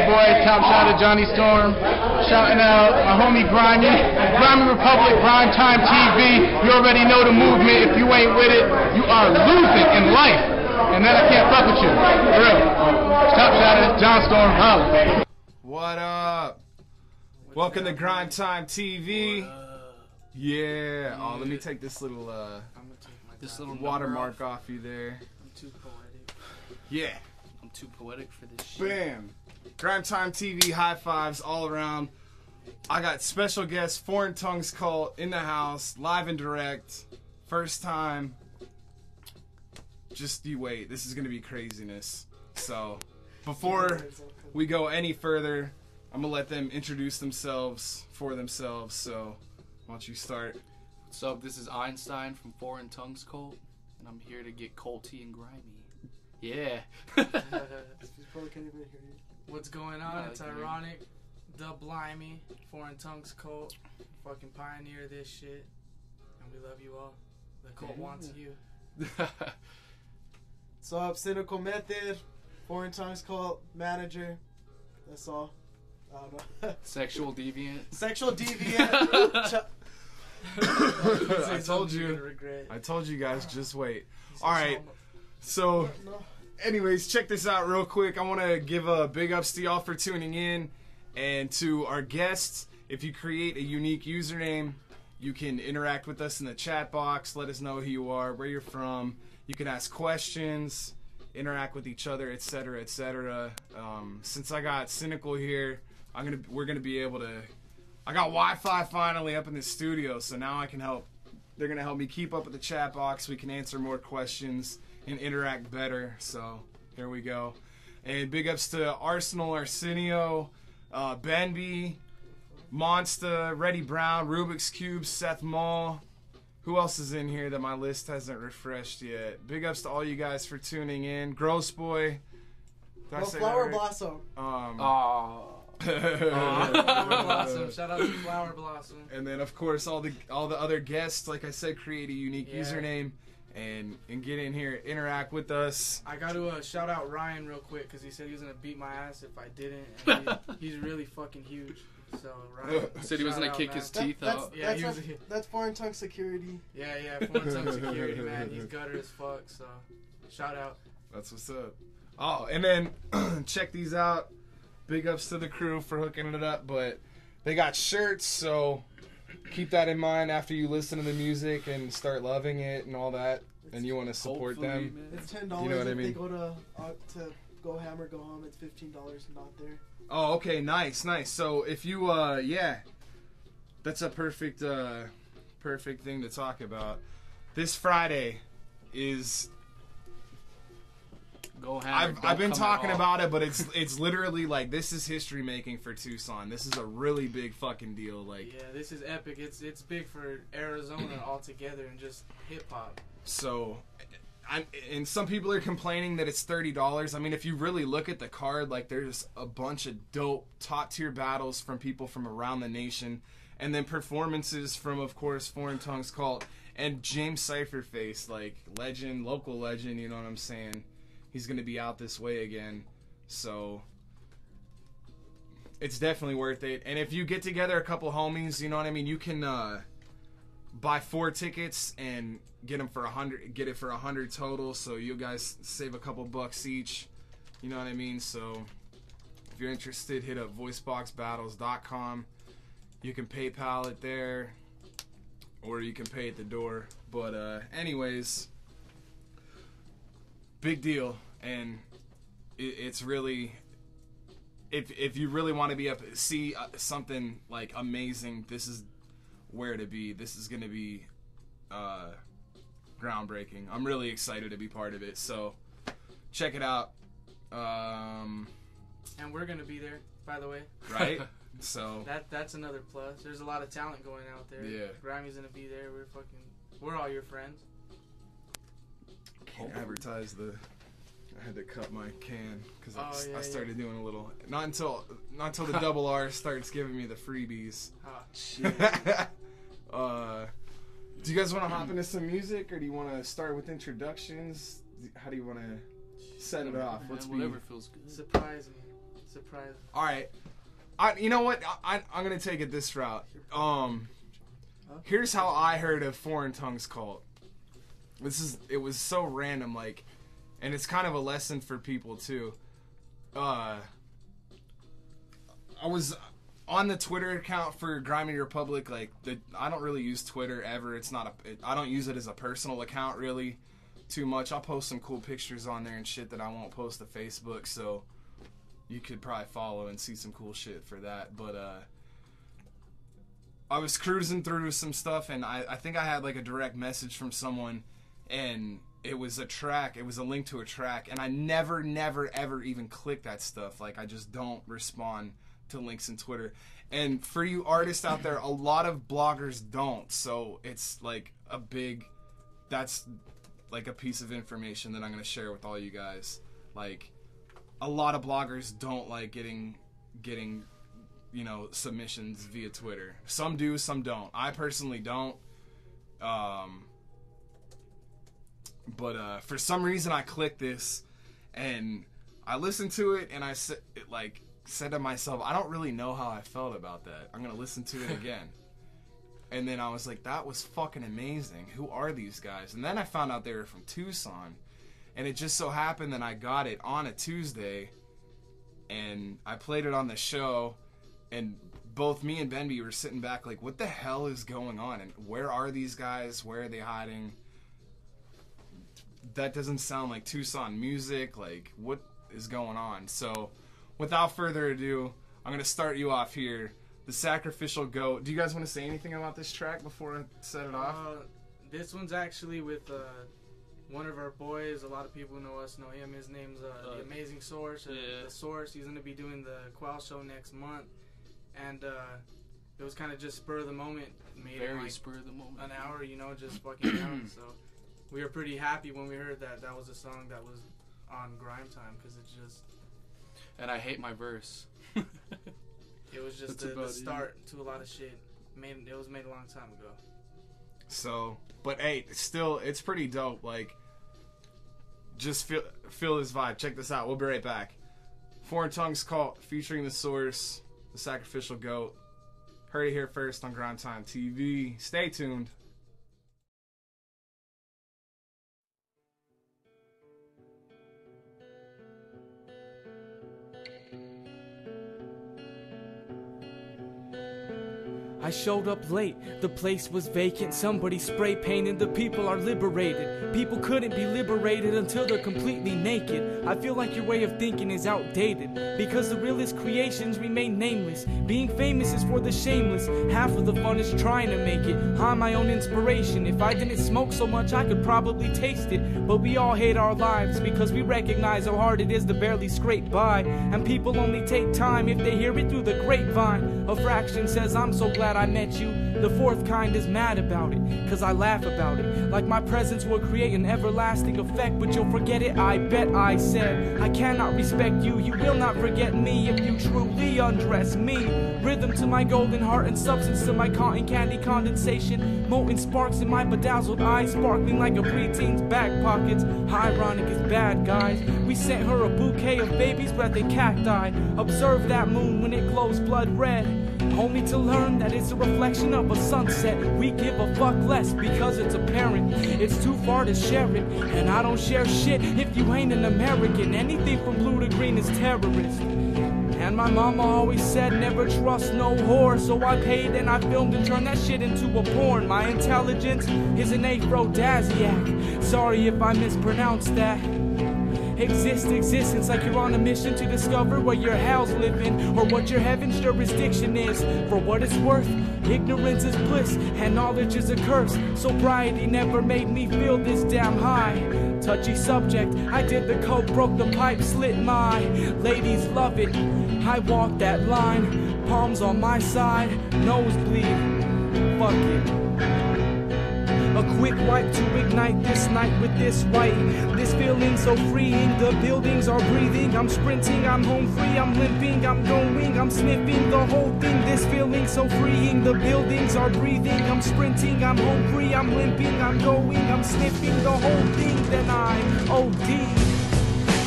boy, top shot of Johnny Storm. Shouting out my homie Grimey, Grimy Republic, GrimeTime TV. You already know the movement. If you ain't with it, you are losing in life. And then I can't fuck with you. For real. Top shot of John Storm. Holla. What up? Welcome to GrimeTime TV. Yeah. Oh, let me take this little watermark off you there. I'm too poetic. Yeah. I'm too poetic for this shit. Bam. GrimeTime TV, high fives all around. I got special guest Foreign Tongues Cult in the house, live and direct. First time. Just you wait. This is going to be craziness. So, before we go any further, I'm going to let them introduce themselves for themselves. So, why don't you start? What's up? This is Einstein from Foreign Tongues Cult, and I'm here to get culty and grimy. Yeah. What's going on? It's ironic. The Blimey, Foreign Tongues Cult, fucking pioneer this shit, and we love you all. The cult wants you. What's up? Cynical Method, Foreign Tongues Cult manager. That's all. I don't know. Sexual deviant. Sexual deviant. I told you guys, just wait. Alright, so anyways, check this out real quick. I want to give a big ups to y'all for tuning in, and to our guests. If you create a unique username, you can interact with us in the chat box, let us know who you are, where you're from. You can ask questions, interact with each other, etc., etc. Since I got Cynical here, we're gonna be able to. I got Wi-Fi finally up in the studio, so now I can help. They're gonna help me keep up with the chat box. We can answer more questions and interact better. So here we go. And big ups to Arsenal, Arsenio, Benby, Monsta, Reddy Brown, Rubik's Cube, Seth Mall. Who else is in here that my list hasn't refreshed yet? Big ups to all you guys for tuning in. Gross Boy. Flower Blossom. Blossom. Shout out to Flower Blossom. And then of course all the other guests, like I said, create a unique username and get in here, interact with us. I got to shout out Ryan real quick because he said he was gonna beat my ass if I didn't. And he's really fucking huge. So Ryan said he was gonna kick his teeth out. That's Foreign Tongue Security. Yeah, Foreign Tongue Security, man. He's gutter as fuck. So shout out. That's what's up. Oh, and then check these out. Big ups to the crew for hooking it up, but they got shirts, so keep that in mind after you listen to the music and start loving it and all that, and you want to support them. Man. It's $10. You know what I mean? If they go to Go Hammer, Go Home, it's $15 not there. Oh, okay, nice. So if you, that's a perfect thing to talk about. This Friday is. Go Hammer, I've been talking about it, but it's literally like this is history making for Tucson. This is a really big fucking deal. Like, yeah, this is epic. It's big for Arizona altogether and just hip hop. So, and some people are complaining that it's $30. I mean, if you really look at the card, like there's a bunch of dope top tier battles from people from around the nation, and then performances from, of course, Foreign Tongues Cult and James Cypherface, like legend, local legend. You know what I'm saying? He's going to be out this way again, so it's definitely worth it. And if you get together a couple homies, you know what I mean, you can buy 4 tickets and get them for $100. Get it for $100 total, so you guys save a couple bucks each. You know what I mean? So if you're interested, hit up voiceboxbattles.com. You can PayPal it there, or you can pay at the door. But anyways, big deal. And it's really, if you really want to be see something like amazing, this is where to be. This is going to be groundbreaking. I'm really excited to be part of it. So check it out. And we're going to be there, by the way. Right? So that's another plus. There's a lot of talent going out there. Yeah. Grimey's going to be there. We're all your friends. Can't advertise the. I had to cut my can because I started doing a little. Not until the double R starts giving me the freebies. Oh, shit. Do you guys want to hop into some music, or do you want to start with introductions? How do you want to set it off? Whatever feels good. Surprise me. Surprise. All right. You know what? I'm gonna take it this route. Here's how I heard of Foreign Tongues Cult. It was so random, like, and it's kind of a lesson for people too. I was on the Twitter account for Grimey Republic. Like, I don't really use Twitter ever. I don't use it as a personal account really too much. I'll post some cool pictures on there and shit that I won't post to Facebook. So you could probably follow and see some cool shit for that. But I was cruising through some stuff, and I think I had like a direct message from someone, and it was a track. It was a link to a track, and I never, ever even click that stuff. Like, I just don't respond to links in Twitter. And for you artists out there, a lot of bloggers don't. So it's like that's like a piece of information that I'm going to share with all you guys. Like, a lot of bloggers don't like getting you know, submissions via Twitter. Some do, some don't. I personally don't. But for some reason I clicked this and I listened to it, and I said to myself, I don't really know how I felt about that. I'm gonna listen to it again. And then I was like, that was fucking amazing. Who are these guys? And then I found out they were from Tucson, and it just so happened that I got it on a Tuesday, and I played it on the show, and both me and Benby were sitting back like, what the hell is going on? And where are these guys? Where are they hiding? That doesn't sound like Tucson music. Like, what is going on? So without further ado, I'm going to start you off here. The Sacrificial Goat. Do you guys want to say anything about this track before I set it off? This one's actually with one of our boys. A lot of people know him. His name's The Amazing Source. Yeah. The Source. He's going to be doing the Qual show next month. And it was kind of just spur of the moment. Made Very like spur of the moment. an hour, you know, just fucking down. So we were pretty happy when we heard that was a song that was on GrimeTime, because it's just... And I hate my verse. It was just the start to a lot of shit. It was made a long time ago. So, but hey, still, it's pretty dope. Like, just feel this vibe. Check this out. We'll be right back. Foreign Tongues Cult featuring The Source, The Sacrificial Goat. Heard it here first on GrimeTime TV. Stay tuned. I showed up late, the place was vacant, somebody spray painted, the people are liberated. People couldn't be liberated until they're completely naked. I feel like your way of thinking is outdated, because the realest creations remain nameless. Being famous is for the shameless, half of the fun is trying to make it. I'm my own inspiration, if I didn't smoke so much I could probably taste it. But we all hate our lives, because we recognize how hard it is to barely scrape by. And people only take time if they hear it through the grapevine. A fraction says I'm so glad I met you. The fourth kind is mad about it, cause I laugh about it, like my presence will create an everlasting effect. But you'll forget it, I bet. I said I cannot respect you, you will not forget me if you truly undress me. Rhythm to my golden heart and substance to my cotton candy condensation. Molten sparks in my bedazzled eyes, sparkling like a preteen's back pockets. Ironic is bad, guys. We sent her a bouquet of baby's breath and cacti. Observe that moon when it glows blood red, only to learn that it's a reflection of a sunset. We give a fuck less because it's apparent. It's too far to share it, and I don't share shit if you ain't an American. Anything from blue to green is terrorist. And my mama always said never trust no whore. So I paid and I filmed and turned that shit into a porn. My intelligence is an aphrodisiac. Sorry if I mispronounced that. Existence like you're on a mission to discover where your hell's living, or what your heaven's jurisdiction is. For what it's worth, ignorance is bliss and knowledge is a curse. Sobriety never made me feel this damn high. Touchy subject, I did the coke, broke the pipe, slit my ladies love it. I walk that line, palms on my side, nosebleed, fuck it. A quick wipe to ignite this night with this white. This feeling so freeing, the buildings are breathing. I'm sprinting, I'm home free, I'm limping, I'm going, I'm sniffing the whole thing. This feeling so freeing, the buildings are breathing. I'm sprinting, I'm home free, I'm limping, I'm going, I'm sniffing the whole thing. Then I OD.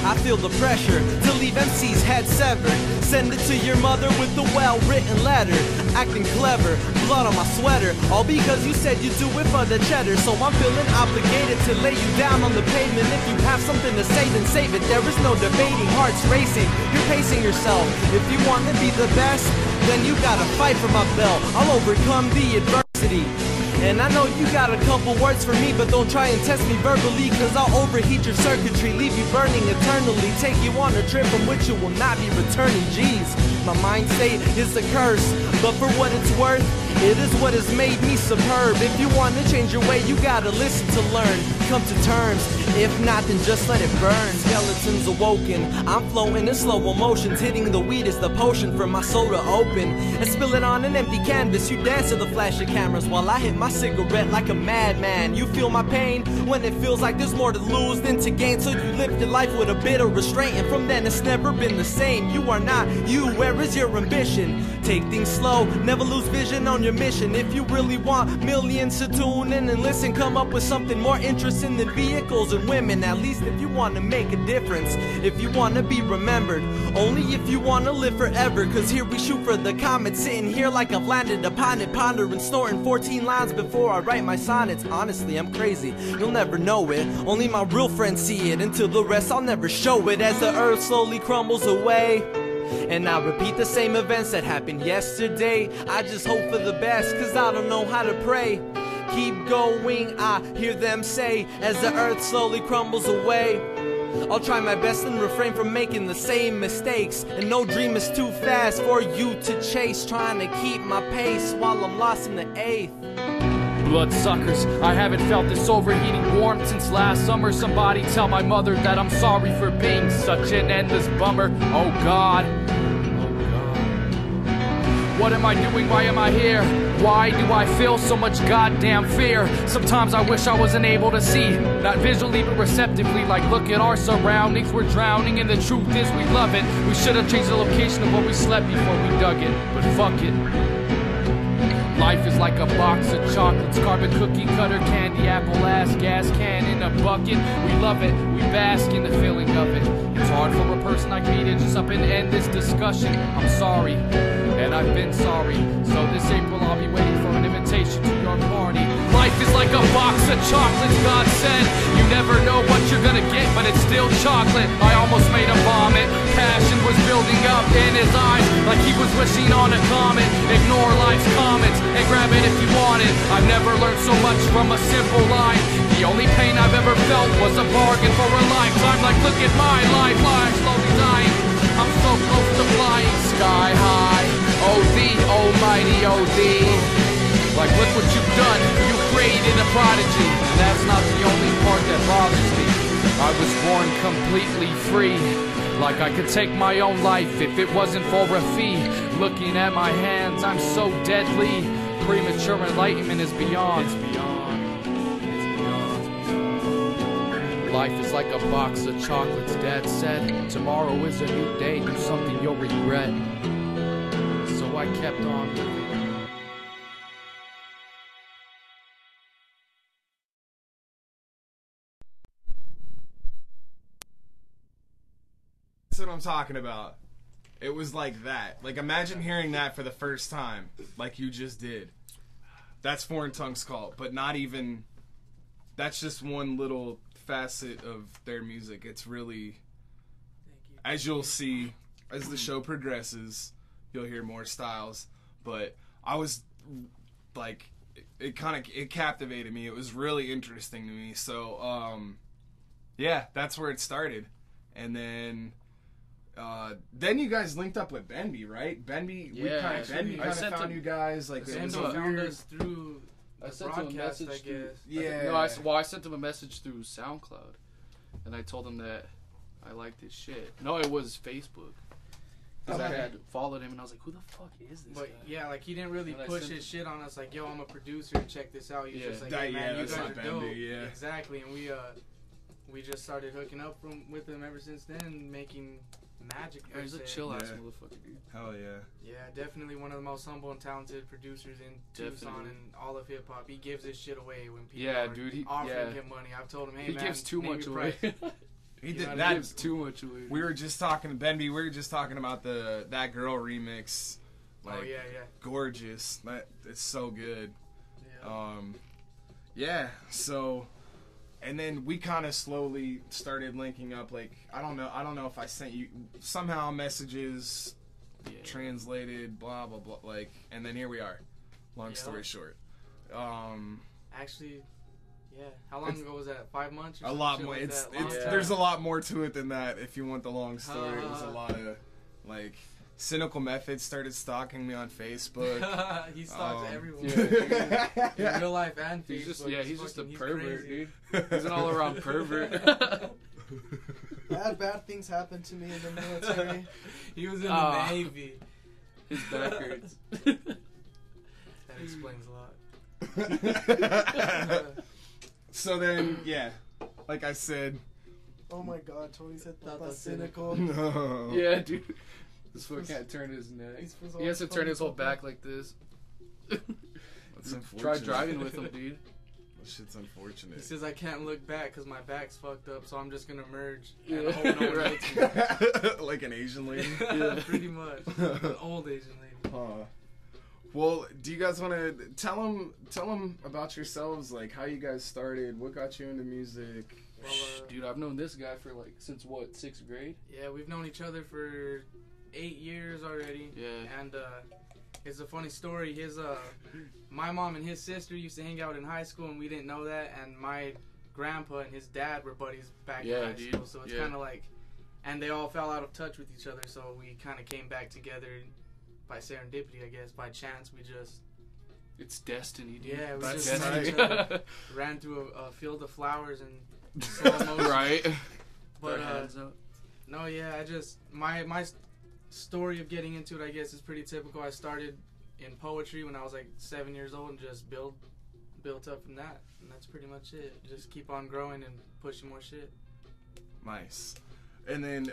I feel the pressure to leave MC's head severed. Send it to your mother with a well-written letter. Acting clever, blood on my sweater, all because you said you'd do it for the cheddar. So I'm feeling obligated to lay you down on the pavement. If you have something to say, then save it. There is no debating, hearts racing, you're pacing yourself. If you want to be the best, then you gotta fight for my belt. I'll overcome the adversity. And I know you got a couple words for me, but don't try and test me verbally, cause I'll overheat your circuitry, leave you burning eternally, take you on a trip from which you will not be returning. Jeez, my mind state is a curse, but for what it's worth, it is what has made me superb. If you want to change your way, you gotta listen to learn, come to terms. If not, then just let it burn. Skeletons awoken, I'm flowing in slow motions, hitting the weed is the potion for my soul to open and spill it on an empty canvas. You dance to the flash of cameras while I hit my cigarette like a madman. You feel my pain when it feels like there's more to lose than to gain, so you live your life with a bit of restraint, and from then it's never been the same. You are not you, where is your ambition? Take things slow, never lose vision on your mission. If you really want millions to tune in and listen, come up with something more interesting than vehicles and women. At least if you want to make a difference, if you want to be remembered, only if you want to live forever. Cause here we shoot for the comet, sitting here like I've landed upon it, pondering, snorting 14 lines before I write my sonnets. Honestly, I'm crazy, you'll never know it, only my real friends see it. Until the rest, I'll never show it. As the earth slowly crumbles away and I repeat the same events that happened yesterday, I just hope for the best, cause I don't know how to pray. Keep going, I hear them say, as the earth slowly crumbles away. I'll try my best and refrain from making the same mistakes, and no dream is too fast for you to chase, trying to keep my pace while I'm lost in the eighth. Bloodsuckers, I haven't felt this overheating warmth since last summer. Somebody tell my mother that I'm sorry for being such an endless bummer. Oh God, what am I doing? Why am I here? Why do I feel so much goddamn fear? Sometimes I wish I wasn't able to see, not visually but receptively. Like, look at our surroundings, we're drowning, and the truth is we love it. We should have changed the location of where we slept before we dug it, but fuck it. Life is like a box of chocolates, carbon cookie cutter, candy, apple ass, gas can in a bucket. We love it, we bask in the feeling of it. It's hard for a person like me to just up and end this discussion. I'm sorry, and I've been sorry. So this April I'll be waiting for an invitation to your party. Life is like a box of chocolates, God said. You never know what you're gonna get, but it's still chocolate. I almost made a vomit. Passion was building up in his eyes, like he was wishing on a comet. Ignore life's comments and grab it if you want it. I've never learned so much from a simple line. The only pain I've ever felt was a bargain for a lifetime. Like, look at my life slowly dying. I'm so close to flying sky high. Oh, the almighty OD. Like, look what you've done. You created a prodigy. And that's not the only part that bothers me. I was born completely free. Like I could take my own life if it wasn't for a fee. Looking at my hands, I'm so deadly. Premature enlightenment is beyond. It's beyond. It's beyond. Life is like a box of chocolates, Dad said. Tomorrow is a new day, do something you'll regret. So I kept on moving. That's what I'm talking about. It was like that. Like, imagine hearing that for the first time, like you just did. That's Foreign Tongues Cult, but not even. That's just one little facet of their music. It's really, as you'll see, as the show progresses, you'll hear more styles. But I was like, it captivated me. It was really interesting to me. So, yeah, that's where it started, and then you guys linked up with Benby, right? Benby, yeah, Benby kind of found you guys. Like, it was found us through I sent him a message, I guess. Yeah. No, I sent him a message through SoundCloud, and I told him that I liked his shit. No, it was Facebook. Because I had followed him, and I was like, who the fuck is this guy? Yeah, like, he didn't really push his shit on us, like, yo, I'm a producer, check this out. He was just like, hey, man, you guys are dope. Yeah. Exactly, and we just started hooking up with him ever since then, making magic. Yeah, he's a chill-ass motherfucker, dude. Hell yeah. Yeah, definitely one of the most humble and talented producers in Tucson and all of hip-hop. He gives his shit away when people are offering him money. I've told him, hey, he man, gives too much away. He Yeah, did that that. gives too much away. We were just talking, Benby. We were just talking about that girl remix. Like, Oh yeah. gorgeous. It's so good. Yeah. Yeah. So, and then we kind of slowly started linking up. Like, I don't know if I sent you somehow messages, translated, blah blah blah. Like, and then here we are. Long story short. Actually, yeah. How long ago was that? 5 months? Or A some lot shit more. like that? There's a lot more to it than that. If you want the long story, it was a lot of like Cynical Methods started stalking me on Facebook. He stalks everyone. Yeah. In real life and Facebook. He's just a He's pervert, crazy. dude. He's an all-around pervert. I had bad things happen to me in the military. He was in the Navy. His back hurts. That explains a lot. So then, yeah, like I said. Oh my God, Tony said Not that's that cynical. No. Yeah, dude. This fool can't turn his neck. He's He has to turn his whole back like this. That's unfortunate. Try driving with him, dude. That shit's unfortunate. He says I can't look back because my back's fucked up, so I'm just gonna merge Yeah. and hope no one hits me. Like an Asian lady. Yeah, pretty much. An old Asian lady. Well, do you guys want to tell them about yourselves? Like how you guys started, what got you into music? Well, Dude, I've known this guy for like since what, 6th grade? yeah, we've known each other for 8 years already. Yeah. And it's a funny story. My mom and his sister used to hang out in high school, and we didn't know that. And my grandpa and his dad were buddies back in high school, so it's kind of like, and they all fell out of touch with each other. So we kind of came back together by serendipity, I guess, by chance. We just It's destiny, dude. Yeah, we That's just met right. each other, ran through a field of flowers and slow motion. Right. But Our hands up. no, yeah, I just my story of getting into it, I guess, is pretty typical. I started in poetry when I was like 7 years old and just built up from that, and that's pretty much it. Just keep on growing and pushing more shit. Nice. And then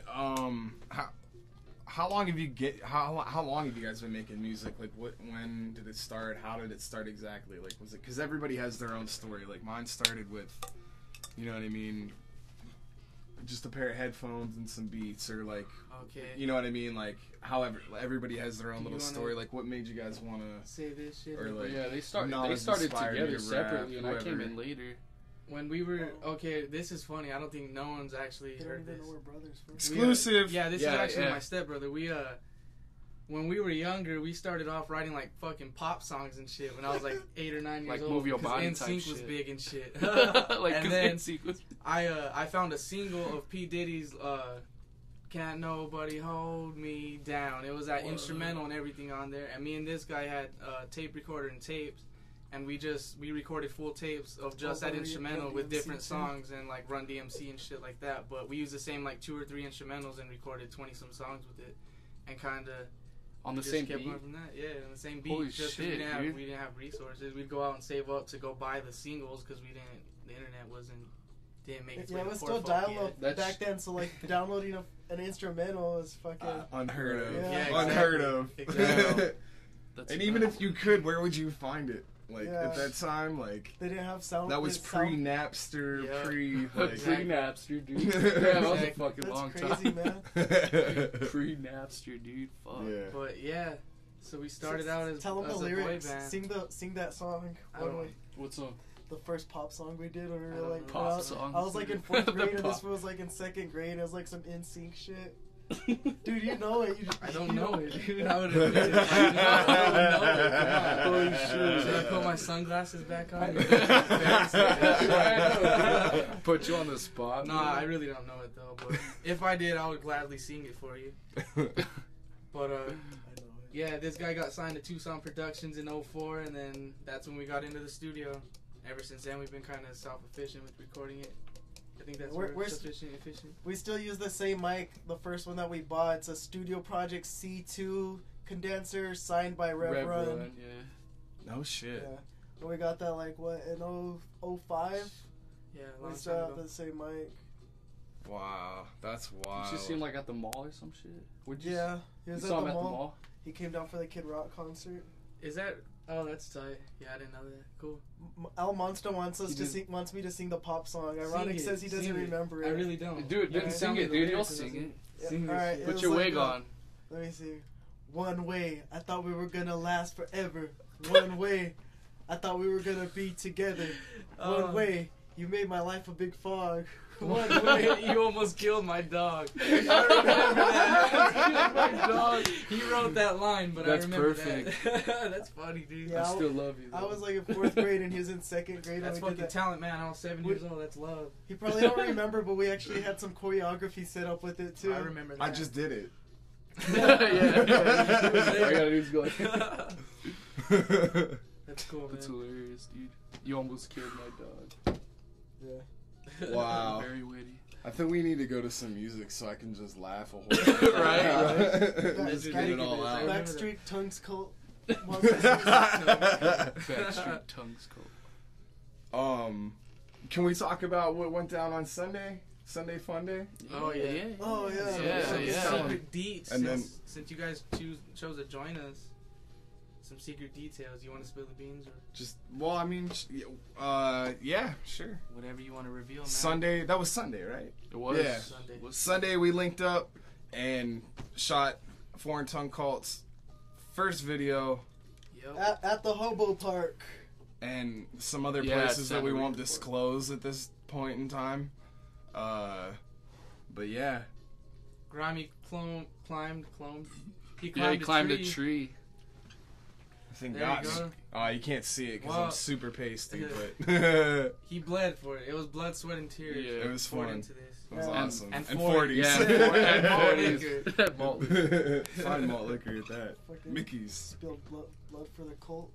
how long have you guys been making music? Like when did it start? How did it start exactly? Like was it cuz everybody has their own story. Like mine started with, you know what I mean, just a pair of headphones and some beats, or like, Okay. you know what I mean, like however everybody has their own Do you little wanna story. Like what made you guys want to, Say this shit. or like, Yeah, they started not as together inspired to rap, separately, and I came whoever. in later. When we were this is funny. I don't think no one's actually They don't heard even this. know we're brothers. First. exclusive. Yeah, this Yeah, is actually yeah. my stepbrother. We when we were younger, we started off writing like fucking pop songs and shit. When I was like 8 or 9 years Like old, Move Your 'cause Body type NSYNC was shit. big and shit. Like, and 'cause then NSYNC was... I found a single of P Diddy's "Can't Nobody Hold Me Down." It was that instrumental and everything on there. And me and this guy had a tape recorder and tapes. And we recorded full tapes of just that instrumental with different songs and like Run DMC and shit like that. But we used the same like 2 or 3 instrumentals and recorded 20-some songs with it, and kind of On the just same kept beat? going from that. Yeah, on the same beat. Holy just 'cause shit, dude. we didn't have resources. We'd go out and save up to go buy the singles because the internet didn't make its way Yeah, to it was poor still folk dial-up yet. back then, so like downloading an instrumental was fucking Unheard of. Yeah, Unheard of. Exactly. That's And even if you could, where would you find it? Like Yeah. at that time, like they didn't have sound. that was sound- pre-Napster, Yeah. like Pre-Napster, dude. Yeah, that was a Exactly. fucking That's long crazy, time. man. Pre-Napster, dude. Fuck. Yeah. But yeah, so we started out as, Tell them as the a boy lyrics. band. Sing that song. I don't know. What's up? The first pop song we did when we I were don't like know. Pop when I was- songs, I was like in dude. 4th The grade and pop. this was like in 2nd grade. It was like some NSYNC shit. Dude, you know it. I don't know it, dude. I would admit it. I don't know it. Come on. Holy shit. Should I put my sunglasses back on? Put you on the spot. No, I really don't know it though. But if I did, I would gladly sing it for you. But yeah, this guy got signed to Tucson Productions in 04, and then that's when we got into the studio. Ever since then, we've been kind of self-efficient with recording it. I think that's We're efficient. We still use the same mic. The first one that we bought, it's a Studio Project C2 condenser signed by Rev Run. Yeah. No shit. Yeah. And we got that like what in 05? Yeah, a We long still time have ago. the same mic. Wow, that's You wild. just seen like at the mall or some shit. Where'd you Yeah, he You was saw at him the at the mall. mall? He came down for the Kid Rock concert. Is that Oh, that's tight. Yeah, I didn't know that. Cool. Al Monster wants me to sing the pop song. Ironic says he doesn't remember it. I really don't. Dude, Yeah, sing it, dude. You'll sing it. Yeah. Alright, Put your wig on. Let me see. One way, I thought we were gonna last forever. One way, I thought we were gonna be together. One way, you made my life a big fog. One way, you almost killed my dog. I remember that. My dog. He wrote that line, but that's I remember perfect. that. That's funny, dude. Yeah, I still love you, though. I was like in 4th grade and he was in 2nd grade. That's when we fucking did that. talent, man. I was 7 years old. That's love. He probably don't remember, but we actually had some choreography set up with it too. I remember that. I just did it. I gotta do going. That's cool, man. That's hilarious, dude. You almost killed my dog. Yeah. Wow. Very witty. I think we need to go to some music so I can just laugh a whole lot. Right. Just get it all out. Backstreet Tongues Cult. Backstreet Tongues Cult. Can we talk about what went down on Sunday? Sunday Fun Day? Oh, yeah. Oh, yeah. Yeah. Secret deets. And Since you guys chose to join us, some secret details. You want to spill the beans? Or? Just, well, I mean, yeah, sure. Whatever you want to reveal, man. Sunday, that was Sunday, right? It was. Yeah. Sunday. Sunday we linked up and shot Foreign Tongue Cult's first video. Yep. At the Hobo Park. And some other Yeah, places that we Sandlot won't disclose at this point in time. But yeah. Grimey climbed. He climbed a tree. I think There you go. You can't see it because I'm super pasty, but he bled for it. It was blood, sweat, and tears. Yeah. it was fun. Into this. It was And- awesome. and And 40s. 40s. And 40s. Malt liquor. Fine malt liquor at that. Fucking Mickey's. Spilled blood for the cult.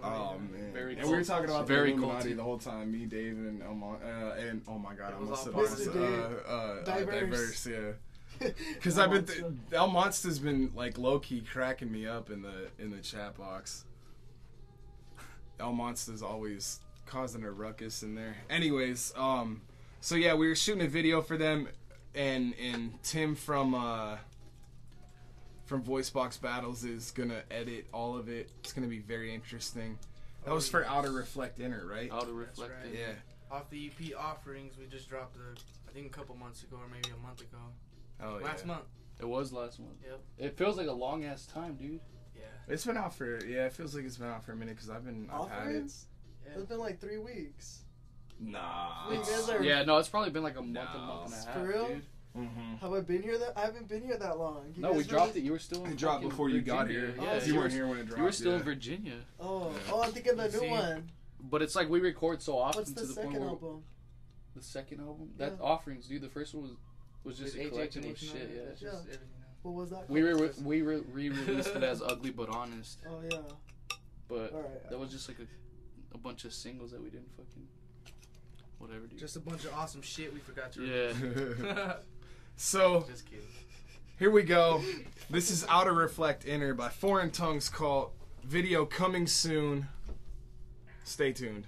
Oh man! Very and we were talking about very the Illuminati culty. the whole time. Me, Dave, and and oh my god, I It was almost said all Diverse. yeah. Because I've been El Monster's been like low key cracking me up in the chat box. El Monster's always causing a ruckus in there. Anyways, so yeah, we were shooting a video for them, and Tim from Voice Box Battles is gonna edit all of it. It's gonna be very interesting. That was for Outer Reflect Inner, right? Outer Reflect right. Inner. Yeah. Off the EP Offerings, we just dropped I think a couple months ago or maybe a month ago. Oh Last month. It was last month. Yep. It feels like a long ass time, dude. Yeah. It's been out for it feels like it's been out for a minute because I've had it. Offerings? It's been like 3 weeks. Nah. You guys are- Yeah, no, it's probably been like a month, No. a month and a half, For real? dude. Mm-hmm. Have I been here I haven't been here that long. You No, we guys dropped really- it. You were still in It dropped fucking before you got Virginia. here. Yeah, Oh, you were weren't here when it dropped. You were still in yeah. Virginia. Oh, Yeah. I'm thinking the new See? one. But it's like we record so often What's to the the point second where album? the second album, that Yeah. Offerings, dude. The first one was just With a HH collection and of H&R, shit. Yeah. that's just Yeah. everything else. What was that? We called? re-released it as Ugly But Honest, Oh yeah. but Alright. that was just like a bunch of singles that we didn't fucking whatever, dude. Just a bunch of awesome shit we forgot to Yeah. So Just kidding. here we go. This is Outer Reflect Inner by Foreign Tongues Cult. Video coming soon. Stay tuned.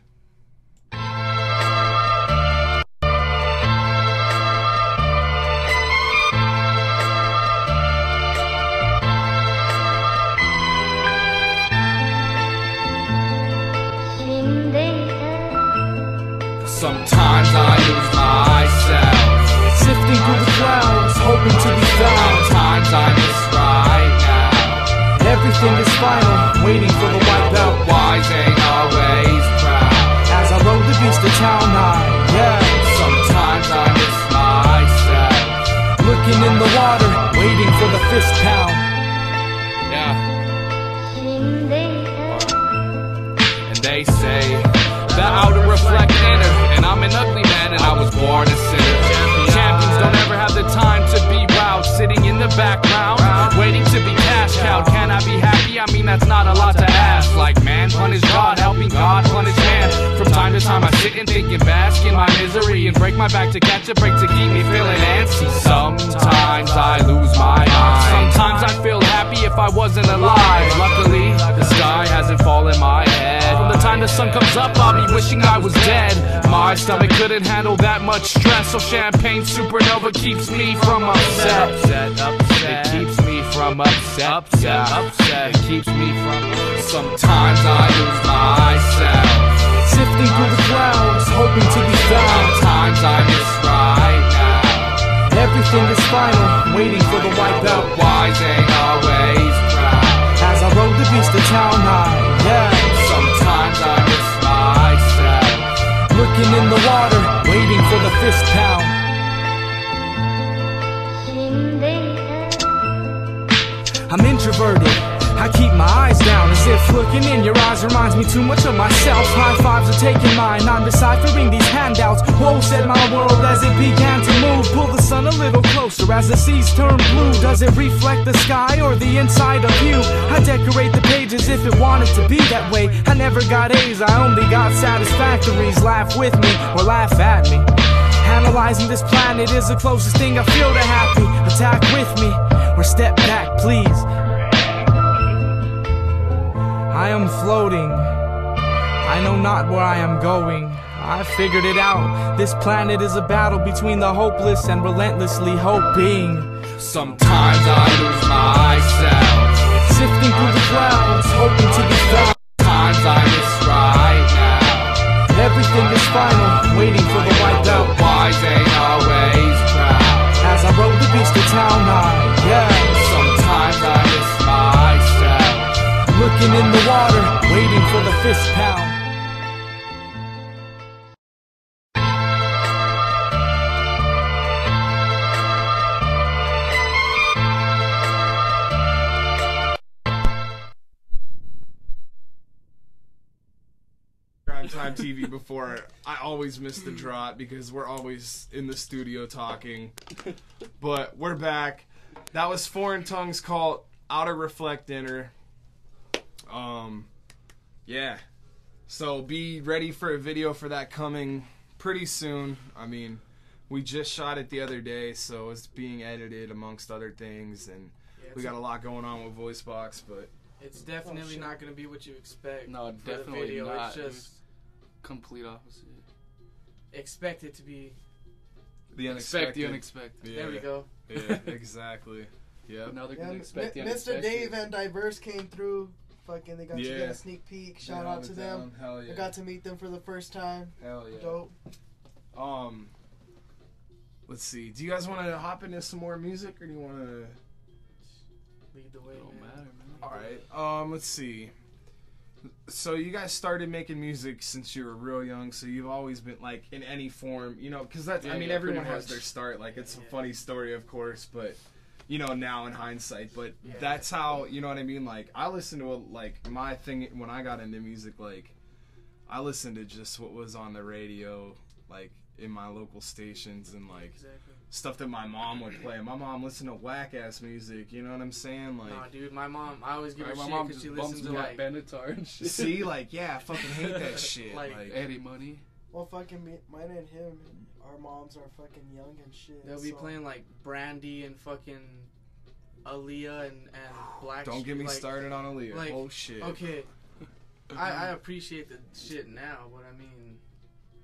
Sometimes I lose myself, Sifting through the clouds, hoping to be found. sometimes I miss right now. Everything is final, waiting for the wipeout. Wise ain't always proud. As I rode the beast to town 9, yeah. Sometimes I miss myself. Looking in the water, waiting for the fist pound. Yeah. And they say that outer reflect inner, and I'm an ugly man and I was born a sinner. Champions don't ever have the time to be wowed, sitting in the background, waiting to be cash cowed. Can I be happy? I mean, that's not a lot to ask. Like man punish God, helping God punish man. From time to time I sit and think and bask in my misery and break my back to catch a break to keep me feeling antsy. Sometimes I lose my mind. Sometimes I feel happy if I wasn't alive. Luckily, the sky hasn't fallen my head. From the time the sun comes up, I'll be wishing I was dead. My stomach couldn't handle that much stress, so champagne supernova keeps me from upset. It keeps me from upset. upset. It keeps me from. Sometimes I lose myself. Sifting through the clouds, hoping to be found. Sometimes I miss right now. Everything is final, waiting for the wipeout. Wise ain't always proud. As I rode the beast to town high, yeah. Sometimes I miss myself. Looking in the water, waiting for the fist pound. I'm introverted, I keep my eyes down, as if looking in your eyes reminds me too much of myself. High fives are taking mine, I'm deciphering these handouts. Whoa, said my world as it began to move. Pull the sun a little closer as the seas turn blue. Does it reflect the sky or the inside of you? I decorate the pages if it wanted to be that way. I never got A's, I only got satisfactories. Laugh with me or laugh at me. Analyzing this planet is the closest thing I feel to happy. Attack with me or step back, please. I am floating, I know not where I am going. I figured it out, this planet is a battle between the hopeless and relentlessly hoping. Sometimes I lose myself. Sifting through the clouds, hoping to be found. Sometimes I miss right now. Everything is final, waiting for the wipeout. Wise ain't always proud. As I rode the beast to town high, yeah. Sometimes I miss myself. Looking in the water, waiting for the fist pound. GrimeTime TV before, I always miss the drop because we're always in the studio talking. But we're back. That was Foreign Tongues called Outer Reflect Inner. Yeah. So be ready for a video for that coming pretty soon. I mean, we just shot it the other day, so it's being edited amongst other things, and we got a lot going on with VoiceBox, but it's definitely not going to be what you expect. No, for definitely the video. not. It's just complete opposite. Expect it to be the Expect the unexpected. unexpected. Yeah. There we go. Yeah, exactly. Yep. Now they're Yeah, gonna expect the Mr. unexpected. Dave and Diverse came through. Fucking, they got to Yeah. get a sneak peek. Shout out to them. Hell yeah. I got to meet them for the first time. Hell yeah. Dope. Let's see. Do you guys want to hop into some more music, or do you want to? Lead the way, Don't man. matter, man. All right. Let's see. So you guys started making music since you were real young, so you've always been like in any form, you know, because that's, Yeah, I mean, yeah, everyone pretty has much. their start. Like, it's a funny story, of course, but you know, now in hindsight, but Yeah. that's how, you know what I mean? Like, I listened to like my thing when I got into music, like I listened to just what was on the radio, like in my local stations, and like Exactly. stuff that my mom would play. My mom listened to whack ass music, you know what I'm saying? Like, Nah, dude, my mom, I always give her My shit mom because just she bumps listens me to like like Benatar and shit. see, like, yeah, I fucking hate that shit. Like, Eddie Money. Well, fucking mine and him, our moms are fucking young and shit. they'll be so- playing like Brandy and fucking Aaliyah and Black. don't get me like, started on Aaliyah. like, oh shit. Okay, I appreciate the shit now, but I mean,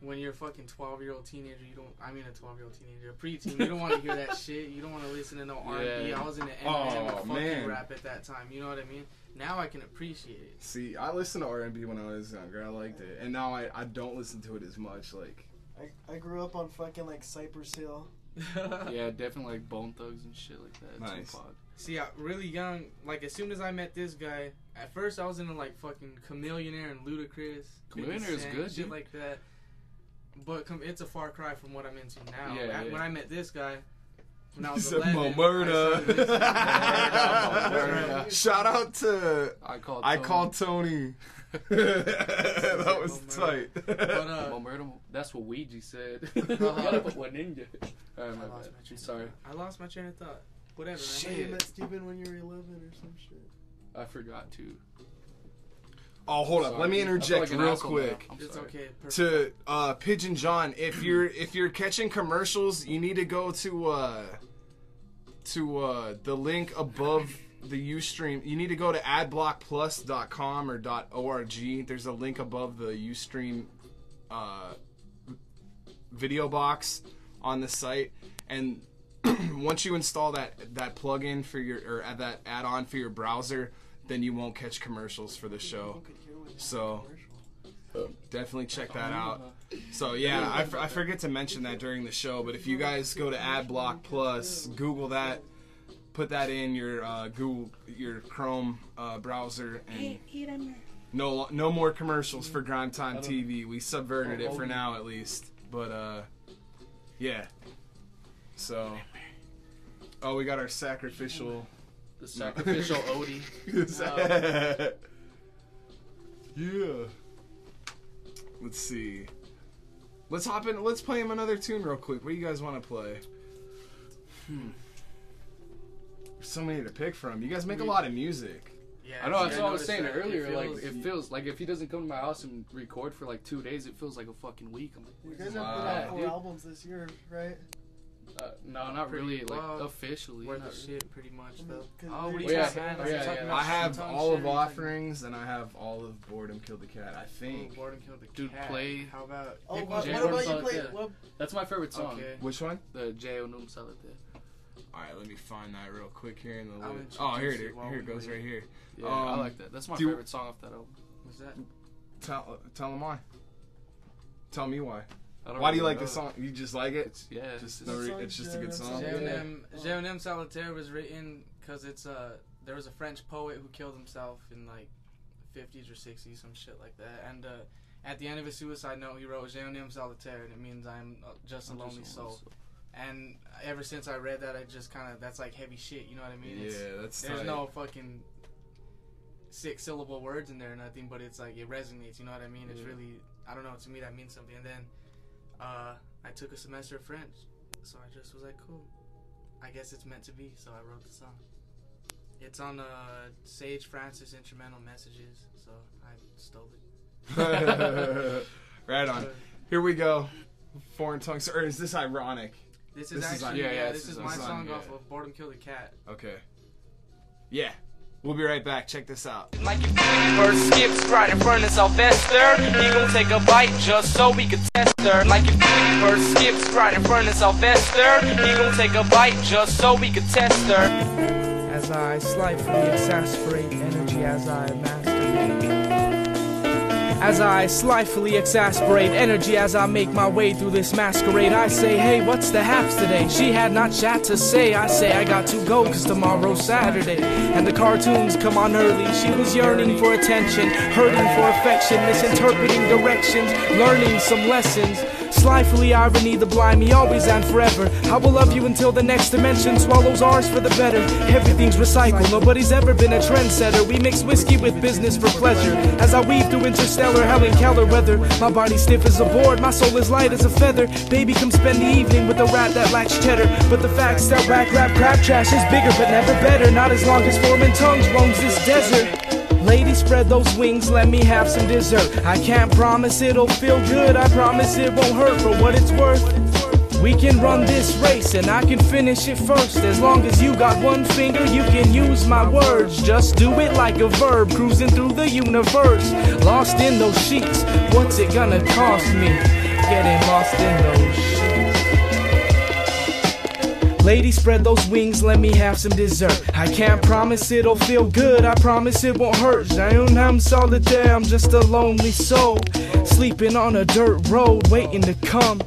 when you're a fucking 12-year-old teenager, you don't. I mean, a 12-year-old teenager, a preteen. You don't want to hear that shit. You don't want to listen to no R&B. Yeah. I was into Eminem Oh, and fucking man. rap at that time. You know what I mean? Now I can appreciate it. See, I listened to R&B when I was younger. I liked it, and now I don't listen to it as much. Like, I grew up on fucking like Cypress Hill. Yeah, definitely like Bone Thugs and shit like that. Nice. Tupac. See, really young, like as soon as I met this guy, at first I was into like fucking Chameleonaire and Ludacris. 50 Chameleonaire is Cent, good, shit dude. like that. But it's a far cry from what I'm into now. Yeah, yeah. When I met this guy, when I he was said 11, Mo I Murda. started listening to- Shout out to I called Tony. That was tight. But Mo Murda. That's what Ouija said. You gotta put one in there. Alright, my I lost bad. my train I'm of sorry. thought. I lost my train of thought. Whatever, Hey, man. you met Steven when you were 11 or some shit. I forgot to. Oh, hold up. Let me Sorry. I feel interject like an real asshole quick. now. I'm It's sorry. okay. Perfect. To Pigeon John, if you're catching commercials, you need to go to the link above the Ustream. You need to go to adblockplus.com or .org. There's a link above the Ustream video box on the site, and once you install that plugin for your or that add-on for your browser, then you won't catch commercials for the show. So definitely check that out. So yeah, I forget to mention that during the show, but if you guys go to AdBlock Plus, Google that, put that in your your Chrome browser, and no more commercials for GrimeTime TV. We subverted it for now, at least. But yeah. So we got our sacrificial. The sacrificial Odie. Yeah. Let's see. Let's hop in. Let's play him another tune real quick. What do you guys want to play? There's so many to pick from. You guys make a lot of music. Yeah, I know. That's what I was saying that earlier. It feels like if he doesn't come to my house and record for like 2 days, it feels like a fucking week. I'm like, you guys have put out 4 albums this year, right? No, not really. Like officially. Worth of shit, pretty much though. Oh, what are you talking about? I have all of Offerings, and I have all of Boredom Killed the Cat. I think. Boredom Killed the Dude, Cat. play. How about? Oh, what about you play? That's my favorite song. Okay. Which one? The J.O. Num Solitaire. Alright, let me find that real quick here in the I'll list. Oh, here it goes right here. Yeah, I like that. That's my favorite song off that album. What's that? Tell them why. Tell me why. Why do you like the song? You just like it? It's just a good song. GrimeTime Solitaire was written because there was a French poet who killed himself in like 50s or 60s, some shit like that. And at the end of his suicide note, he wrote GrimeTime Solitaire, and it means I'm just a lonely soul. And ever since I read that, I just that's like heavy shit, you know what I mean? That's There's tight. no fucking 6-syllable words in there or nothing, but it's like it resonates, you know what I mean? It's really, I don't know, to me that means something. And then I took a semester of French, so I just was like, cool, I guess it's meant to be, so I wrote the song. It's on Sage Francis instrumental messages, so I stole it. Right on. Here we go. Foreign tongues. Or is this ironic? This is actually, this is my song off of Boredom Killed the Cat. Okay. Yeah. We'll be right back. Check this out. Like if first skips right in front of Sylvester, he gon' take a bite just so we could test her. Like if first skips right in front of Sylvester, he gon' take a bite just so we could test her. As I slightly exasperate energy as I masturbate. As I slightly exasperate energy as I make my way through this masquerade, I say, hey, what's the haps today? She had not chat to say. I say I got to go cause tomorrow's Saturday and the cartoons come on early. She was yearning for attention, hurting for affection, misinterpreting directions, learning some lessons. Slyfully irony, the blind me always and forever. I will love you until the next dimension swallows ours for the better. Everything's recycled, nobody's ever been a trendsetter. We mix whiskey with business for pleasure. As I weave through interstellar Helen Keller weather, my body stiff as a board, my soul is light as a feather. Baby, come spend the evening with a rat that lacks cheddar. But the facts that whack rap crap trash is bigger but never better. Not as long as foreign tongues roams this desert. Lady, spread those wings, let me have some dessert. I can't promise it'll feel good, I promise it won't hurt for what it's worth. We can run this race and I can finish it first. As long as you got one finger, you can use my words. Just do it like a verb, cruising through the universe. Lost in those sheets, what's it gonna cost me? Getting lost in those sheets. Lady, spread those wings, let me have some dessert. I can't promise it'll feel good, I promise it won't hurt. I'm solitaire, I'm just a lonely soul, sleeping on a dirt road, waiting to come.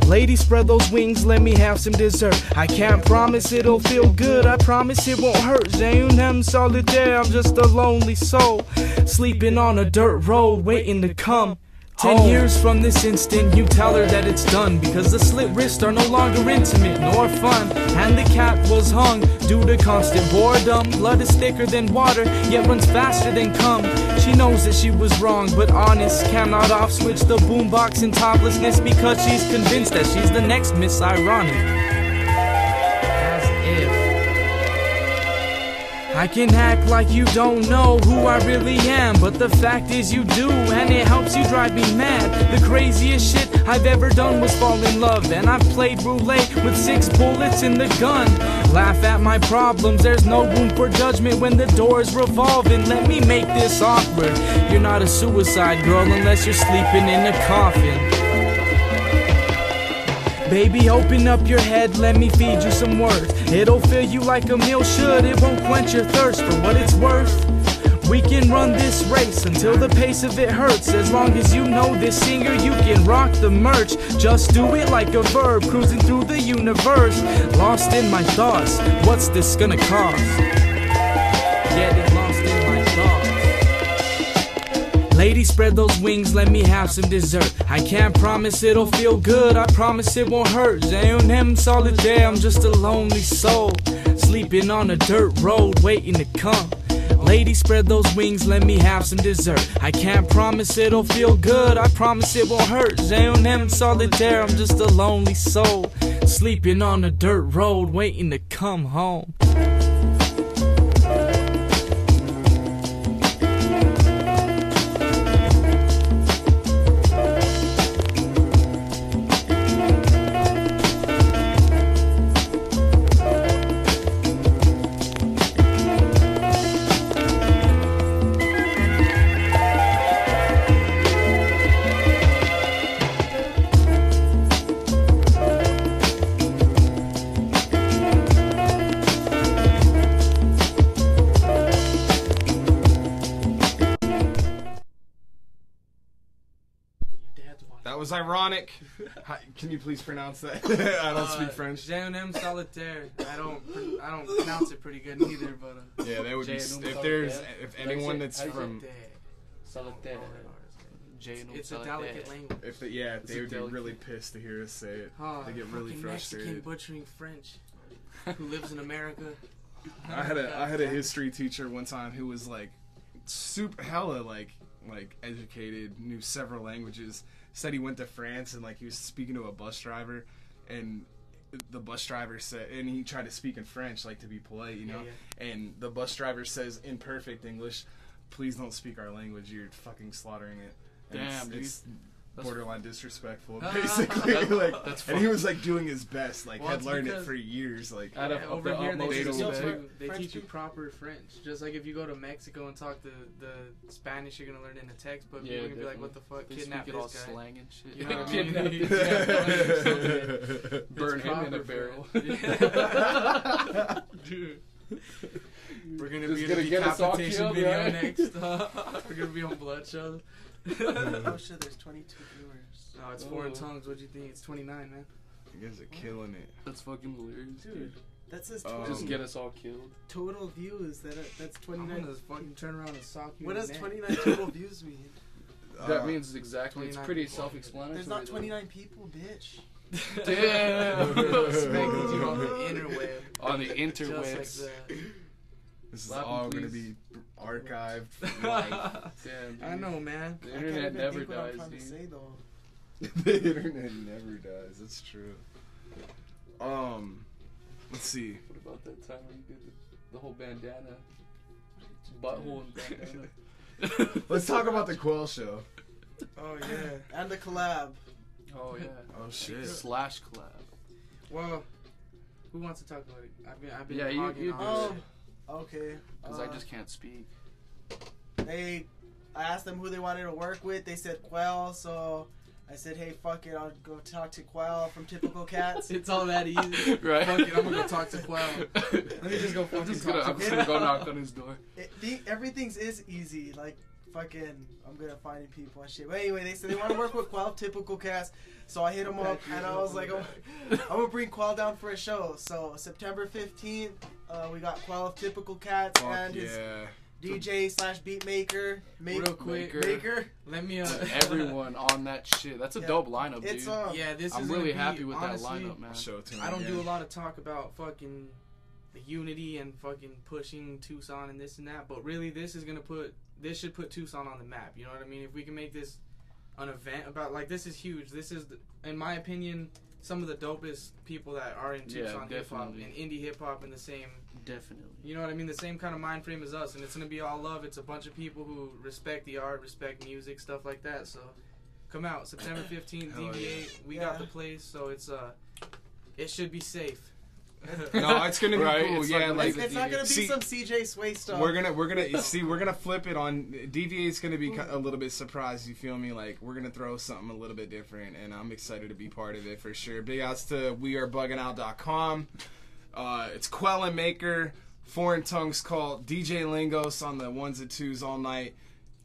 Lady, spread those wings, let me have some dessert. I can't promise it'll feel good, I promise it won't hurt. I'm solitaire, I'm just a lonely soul, sleeping on a dirt road, waiting to come. 10 years from this instant, you tell her that it's done, because the slit wrists are no longer intimate nor fun. And the cat was hung due to constant boredom. Blood is thicker than water, yet runs faster than cum. She knows that she was wrong, but honest, cannot off-switch the boombox in toplessness, because she's convinced that she's the next Miss Ironic. I can act like you don't know who I really am, but the fact is you do, and it helps you drive me mad. The craziest shit I've ever done was fall in love, and I've played roulette with 6 bullets in the gun. Laugh at my problems, there's no room for judgment when the doors revolve. And let me make this awkward, you're not a suicide girl unless you're sleeping in a coffin. Baby, open up your head, let me feed you some words. It'll fill you like a meal should, it won't quench your thirst. For what it's worth, we can run this race until the pace of it hurts. As long as you know this singer, you can rock the merch. Just do it like a verb, cruising through the universe. Lost in my thoughts, what's this gonna cost? Getting lost in my thoughts. Lady, spread those wings, let me have some dessert. I can't promise it'll feel good, I promise it won't hurt. J&M Solitaire, I'm just a lonely soul, sleeping on a dirt road, waiting to come. Lady, spread those wings, let me have some dessert. I can't promise it'll feel good, I promise it won't hurt. J&M Solitaire, I'm just a lonely soul, sleeping on a dirt road, waiting to come home. That was ironic. Can you please pronounce that? I don't speak French. J&M Solitaire. I don't pronounce it pretty good neither, but yeah, that would be if anyone that's from Solitaire. It's a delicate language. If they would be really pissed to hear us say it. They get really frustrated. Mexican butchering French, who lives in America. I had a history teacher one time who was like super hella like educated, knew several languages. Said he went to France and like he was speaking to a bus driver, and the bus driver said, and he tried to speak in French like to be polite, you know. Yeah. And the bus driver says in perfect English, "Please don't speak our language. You're fucking slaughtering it." And damn, dude. It's borderline disrespectful, basically. Like, and he was like doing his best, like had learned it for years. Like over here, they teach you proper French. Just like if you go to Mexico and talk the Spanish, you're gonna learn in the textbook. You're gonna be like, "What the fuck? They Kidnap speak it all this guy." slang and shit. You know what I mean? Burn him in a barrel. Dude. We're gonna be in a decapitation video next. We're gonna be on Bloodshot. Oh shit, there's 22 viewers. Oh, it's foreign tongues. What do you think? It's 29, man. You guys are killing it. That's fucking hilarious, dude. That says total. Just get us all killed. Total views. That's 29. I'm gonna fucking turn around and sock you. What does 29 total views mean? That means exactly. It's pretty self-explanatory. There's not 29 people, bitch. Damn. Smacking you on the interweb. On the interwebs. Just like that. This is all going to be archived for life. Damn, I know, man. The internet never dies, dude. Say, the internet never dies. That's true. Let's see. What about that time when you did the whole bandana? Butthole and bandana. Let's talk about the Quell show. Oh, yeah. And the collab. Oh, yeah. Oh, shit. Slash collab. Well, who wants to talk about it? I've been yeah, you do it. Okay. Because I just can't speak. I asked them who they wanted to work with. They said Quell, so I said, hey, fuck it, I'll go talk to Quell from Typical Cats. It's all that easy. Right. Fuck it, I'm gonna go talk to Quell. Let me just go fucking I'm just gonna go knock on his door. Everything's is easy. Like, fucking, I'm good at finding people and shit. But anyway, they said they want to work with Quell, Typical Cats. So I hit them up, and I was like, I'm gonna bring Quell down for a show. So September 15th, we got Quell of Typical Cats and his DJ / beat maker. Real quick, maker. Let me everyone on that shit. That's a dope lineup, dude. It's yeah, this I'm is really happy with honestly, that lineup, man. I don't do a lot of talk about fucking the unity and fucking pushing Tucson and this and that, but really this should put Tucson on the map. You know what I mean? If we can make this an event about, like, this is huge. This is, in my opinion, some of the dopest people that are in Tucson hip hop and indie hip hop in the same. Definitely. You know what I mean? The same kind of mind frame as us, and it's gonna be all love. It's a bunch of people who respect the art, respect music, stuff like that. So, come out September 15th, DV8. We got the place, so it's it should be safe. No, it's gonna be cool. It's Yeah, like It's not gonna be see, some CJ Sway stuff. we're gonna flip it on DVA's gonna be a little bit surprised. You feel me? Like we're gonna throw something a little bit different, and I'm excited to be part of it for sure. Big outs to wearebugginout.com. It's Quell and Maker, Foreign Tongues Cult, DJ Lingos on the ones and twos all night.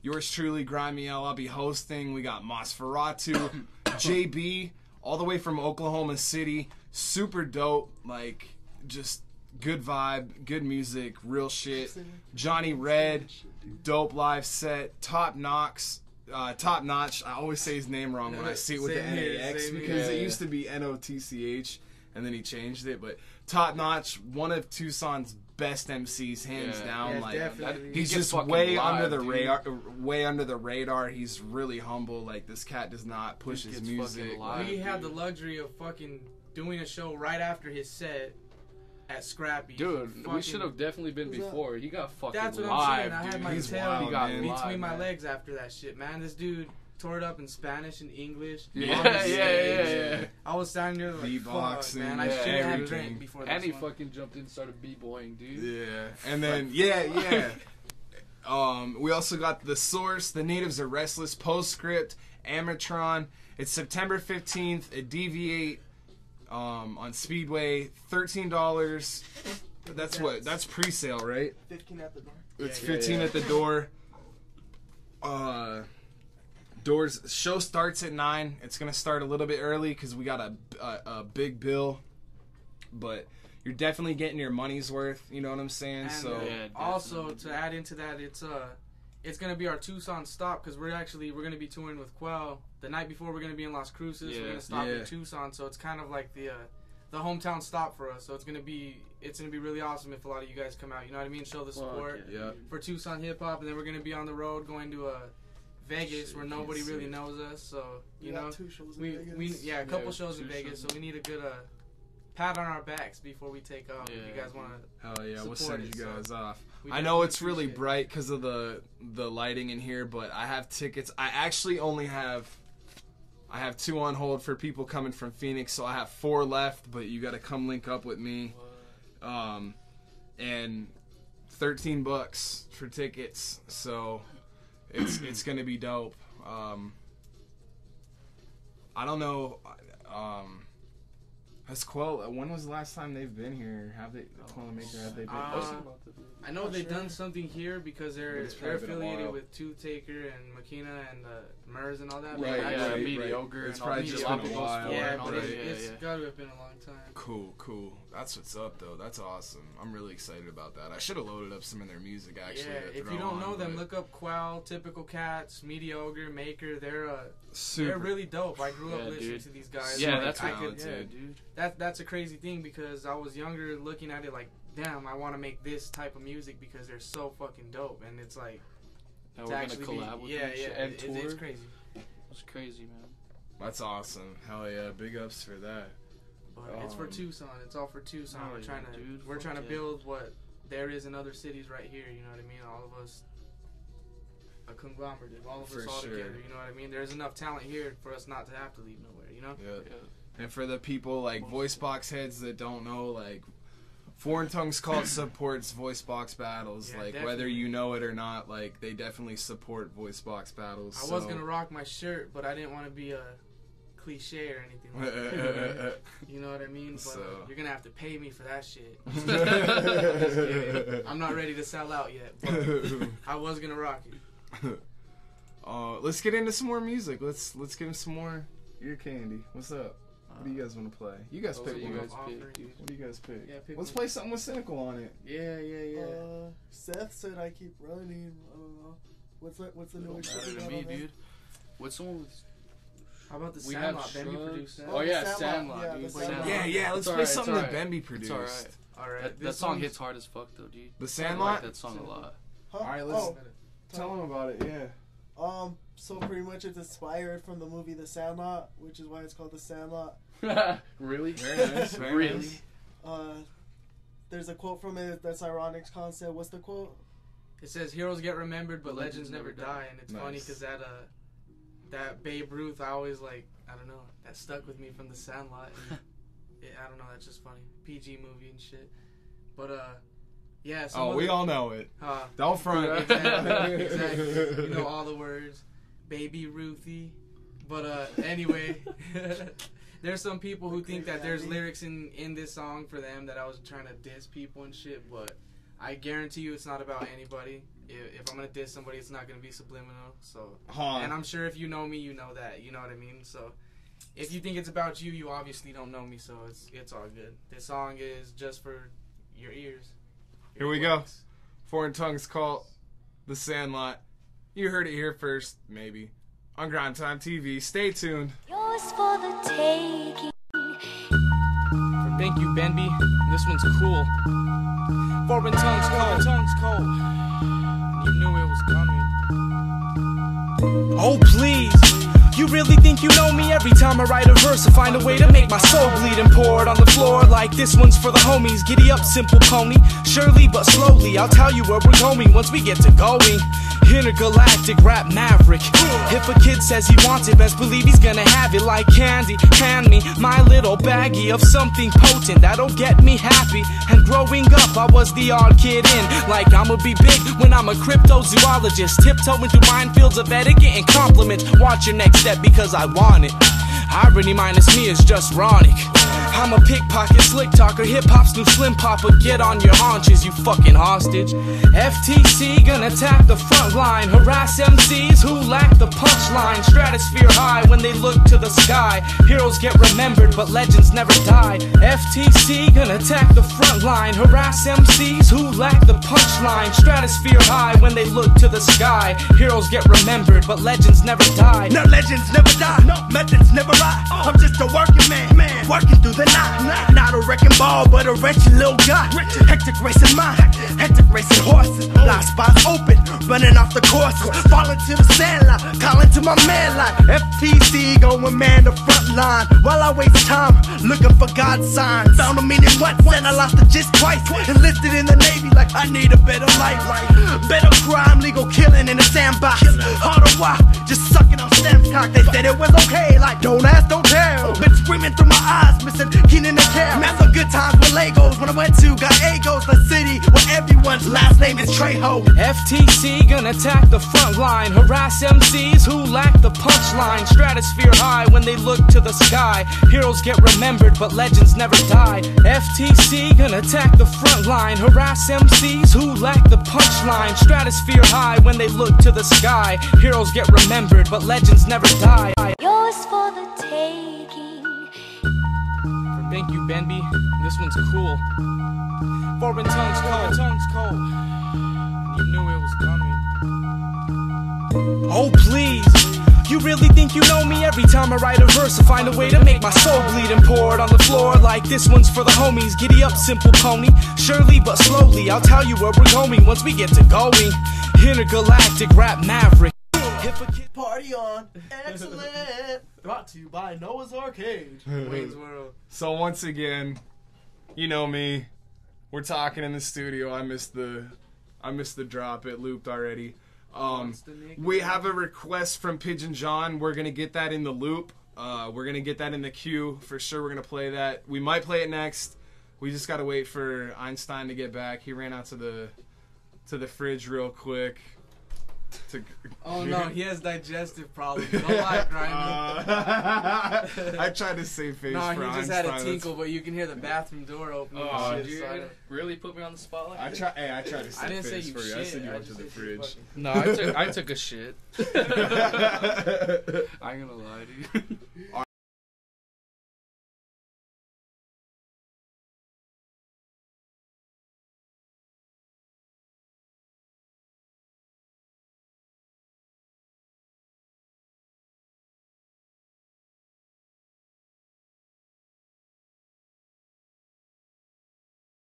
Yours truly, Grimey L. I'll be hosting. We got Mosferatu, JB, all the way from Oklahoma City. Super dope, like just good vibe, good music, real shit. Johnny Red, dope live set. Top Notch. I always say his name wrong when I see it with the NAX because it used to be NOTCH and then he changed it. But Top Notch, one of Tucson's best MCs, hands down. Yeah, like definitely. he's just way under the radar. Way under the radar. He's really humble. Like this cat does not push his music. We had the luxury of fucking doing a show right after his set at Scrappy. Dude, we should have definitely been before. He got fucking That's what live, I'm saying. I had my He's tail wild, man. between my legs after that shit, man. This dude tore it up in Spanish and English. Yeah. I was standing there like, fuck, Beatboxing, man. I yeah, should have everything. drank before this And he one. fucking jumped in and started b-boying, dude. Yeah, and then we also got The Source, The Natives Are Restless, Postscript, Amatron. It's September 15th at Deviate on Speedway. $13. That's pre-sale, right? 15 at the door. It's 15 at the door. Show starts at 9. It's gonna start a little bit early because we got a big bill, but you're definitely getting your money's worth. You know what I'm saying? And, So also to add into that, it's gonna be our Tucson stop because we're gonna be touring with Quell. The night before we're gonna be in Las Cruces. We're gonna stop in Tucson, so it's kind of like the hometown stop for us. So it's gonna be really awesome if a lot of you guys come out. You know what I mean? Show the support for Tucson hip hop, and then we're gonna be on the road going to Vegas where nobody really knows us. So you know, 2 shows in Vegas. a couple shows in Vegas. So we need a good pat on our backs before we take off. If you guys want to, hell yeah, we'll send you guys off. I I know it's really bright because of the lighting in here, but I have tickets. I actually only have 2 on hold for people coming from Phoenix, so I have 4 left. But you got to come link up with me, and $13 for tickets. So it's gonna be dope. I don't know. Has Quell? When was the last time they've been here? Have they? Quell and Maker, have they been? I know they've done something here because they're probably been a affiliated while. with Tooth Taker and Makina and Mers and all that. Right, but yeah, actually, mediocre. It's and probably all just the been a Galapagos while. Four yeah, and all but that. it's got to have been a long time. Cool. That's what's up, though. That's awesome. I'm really excited about that. I should have loaded up some of their music, actually. Yeah, to if throw you don't on, know them, but look up Quell, Typical Cats, Mediocre, Maker. They're super. really dope. I grew up Yeah, listening dude. to these guys. Yeah, Like, that's I what could, dude. That's a crazy thing because I was younger looking at it like, damn, I want to make this type of music because they're so fucking dope. And it's like, Now to we're gonna actually collab with yeah, them and it's tour. crazy. It's crazy, man. That's awesome. Hell yeah, big ups for that. But it's for Tucson. It's all for Tucson. Oh, We're trying to dude, we're fuck trying to yeah. build what there is in other cities right here. You know what I mean? All of us, a conglomerate. All of us For all sure. together. You know what I mean? There's enough talent here for us not to have to leave nowhere. You know? Yeah. And for the people like voice box heads that don't know, like Foreign Tongues Cult supports voice box battles. Yeah, like definitely. whether you know it or not, like they definitely support voice box battles. I was gonna rock my shirt, but I didn't want to be a cliche or anything like that. You know what I mean? But So. you're gonna have to pay me for that shit. Just kidding. I'm not ready to sell out yet, but I was gonna rock it. Let's get into some more music. Let's get into some more ear candy. What's up? What do you guys want to play? You guys pick you one. guys pick, dude. What do you guys pick? Yeah, pick Let's one. play something with Cynical on it. Yeah. Seth said I keep running. I don't know. What's the newest shit? Better we than got me, on there? dude. What's the one with? How about the We Sandlot? have Bambi Shrug. produced that. Oh yeah, Sandlot. Sandlot, Yeah, dude. the Sandlot. Sandlot. Yeah, let's It's play alright, something it's that alright. Bambi It's produced. alright. All right, That this song one's- hits hard as fuck though, dude. The I Sandlot? like that song a lot. Huh? Alright, let's tell them about it, yeah. So pretty much it's inspired from the movie The Sandlot, which is why it's called The Sandlot. Really? Very nice, very Really? nice. There's a quote from it that's ironic concept. What's the quote? It says heroes get remembered, but Legends legends never never die. die, and it's Nice. funny because that Babe Ruth, I always I don't know, that stuck with me from The Sandlot. And I don't know. That's just funny. PG movie and shit. But yeah. Oh, we all know it. Don't front. Exactly. You know all the words. Baby Ruthie. But anyway, there's some people who think that there's lyrics in this song for them that I was trying to diss people and shit. But I guarantee you, it's not about anybody. If I'm gonna diss somebody, it's not gonna be subliminal. So, and I'm sure if you know me, you know that. You know what I mean? So, if you think it's about you, you obviously don't know me. So it's all good. This song is just for your ears. Here we go. Foreign Tongues Cult, The Sandlot. You heard it here first, maybe, on GrimeTime TV. Stay tuned. Yours for the taking. Thank you, Benby. This one's cool. Foreign tongues cold. You knew it was coming. Oh, please. You really think you know me? Every time I write a verse, I find a way to make my soul bleed and pour it on the floor like this one's for the homies. Giddy up, simple pony. Surely but slowly, I'll tell you where we're going once we get to going. Intergalactic rap maverick. If a kid says he wants it, best believe he's gonna have it like candy. Hand me my little baggie of something potent that'll get me happy. And growing up, I was the odd kid in. Like I'ma be big when I'm a cryptozoologist. Tiptoeing through minefields of etiquette and compliments. Watch your next step because I want it. Irony minus me is just ironic. I'm a pickpocket, slick talker, hip-hop's new slim popper. Get on your haunches, you fucking hostage. FTC gonna attack the front line, harass MCs who lack the punchline. Stratosphere high when they look to the sky. Heroes get remembered, but legends never die. FTC gonna attack the front line, harass MCs who lack the punchline. Stratosphere high when they look to the sky. Heroes get remembered, but legends never die. No, legends never die, no methods never lie. I'm just a working man, working through the night. Not a wrecking ball, but a wretched little guy. Hectic racing mind, hectic racing horses. Blind spots open, running off the courses. Falling to the sandlot, calling to my man line. FTC going man the front line. While I waste time looking for God's signs. Found a meaning once and I lost it just twice. Enlisted in the Navy like I need a better life. Better crime, legal killing in a sandbox. Harder walk, just sucking on stamp cock. They said it was okay, like don't ask, don't tell. Been screaming through my eyes, missing Keenan and Cal. Man, some good times with Legos. When I went to got Agos, the city where everyone's last name is Trejo. FTC gonna attack the front line, harass MCs who lack the punchline. Stratosphere high when they look to the sky. Heroes get remembered, but legends never die. FTC gonna attack the front line, harass MCs who lack the punchline. Stratosphere high when they look to the sky. Heroes get remembered, but legends never die. Yours for the taking. Thank you, Benby. This one's cool. Foreign tongues cold. You knew it was coming. Oh, please. You really think you know me? Every time I write a verse, I find a way to make my soul bleed and pour it on the floor like this one's for the homies. Giddy up, simple pony. Surely but slowly, I'll tell you where we're going once we get to going. Intergalactic rap maverick. Party on. Excellent. Brought to you by Noah's Arcade. Wayne's World. So once again, you know me. We're talking in the studio. I missed the drop. It looped already. We have a request from Pigeon John. We're gonna get that in the loop. We're gonna get that in the queue for sure. We're gonna play that. We might play it next. We just gotta wait for Einstein to get back. He ran out to the fridge real quick. Oh no, he has digestive problems. Don't lie, Grimy. I tried to save face for Einstein. No, he just had a tinkle, but you can hear the bathroom door opening. Oh, did you really put me on the spotlight? I tried to save I didn't face say you for you. shit. I said you went to the fridge. No, I took a shit. I ain't gonna lie to you.